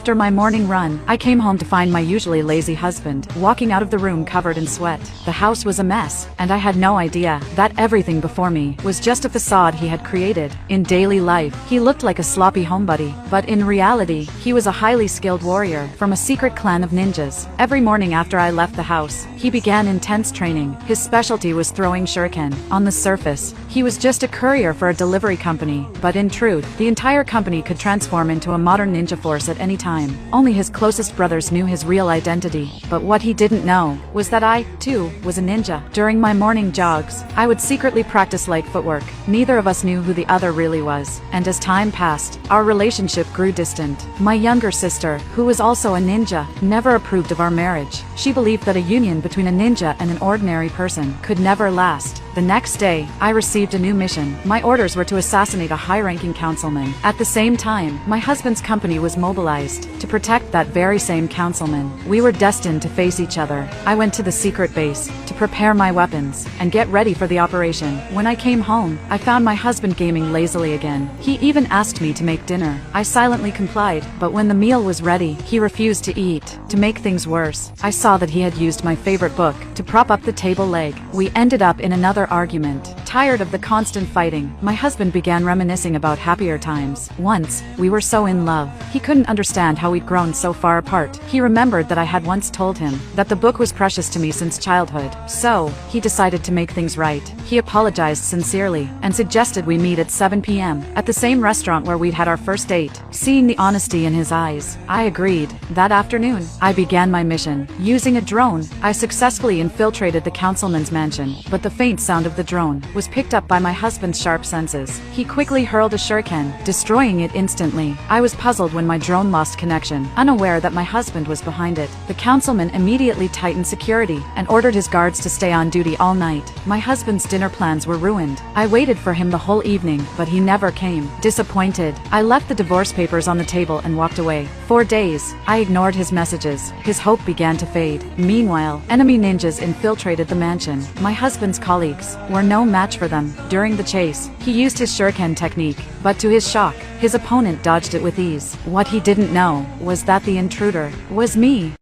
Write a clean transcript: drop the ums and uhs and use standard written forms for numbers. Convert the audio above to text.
After my morning run, I came home to find my usually lazy husband walking out of the room covered in sweat. The house was a mess, and I had no idea that everything before me was just a facade he had created. In daily life, he looked like a sloppy homebody, but in reality, he was a highly skilled warrior from a secret clan of ninjas. Every morning after I left the house, he began intense training. His specialty was throwing shuriken. On the surface, he was just a courier for a delivery company, but in truth, the entire company could transform into a modern ninja force at any time. Only his closest brothers knew his real identity, but what he didn't know was that I, too, was a ninja. During my morning jogs, I would secretly practice light footwork. Neither of us knew who the other really was, and as time passed, our relationship grew distant. My younger sister, who was also a ninja, never approved of our marriage. She believed that a union between a ninja and an ordinary person could never last. The next day, I received a new mission. My orders were to assassinate a high-ranking councilman. At the same time, my husband's company was mobilized to protect that very same councilman. We were destined to face each other. I went to the secret base to prepare my weapons and get ready for the operation. When I came home, I found my husband gaming lazily again. He even asked me to make dinner. I silently complied, but when the meal was ready, he refused to eat. To make things worse, I saw that he had used my favorite book to prop up the table leg. We ended up in another argument. Tired of the constant fighting, my husband began reminiscing about happier times. Once, we were so in love. He couldn't understand how we'd grown so far apart. He remembered that I had once told him that the book was precious to me since childhood. So, he decided to make things right. He apologized sincerely and suggested we meet at 7 p.m. at the same restaurant where we'd had our first date. Seeing the honesty in his eyes, I agreed. That afternoon, I began my mission. Using a drone, I successfully infiltrated the councilman's mansion, but the faint sound of the drone was picked up by my husband's sharp senses. He quickly hurled a shuriken, destroying it instantly. I was puzzled when my drone lost connection, unaware that my husband was behind it. The councilman immediately tightened security and ordered his guards to stay on duty all night. My husband's dinner plans were ruined. I waited for him the whole evening, but he never came. Disappointed, I left the divorce papers on the table and walked away. For days, I ignored his messages. His hope began to fade. Meanwhile, enemy ninjas infiltrated the mansion. My husband's colleagues were no match for them. During the chase, he used his shuriken technique, but to his shock, his opponent dodged it with ease. What he didn't know was that the intruder was me.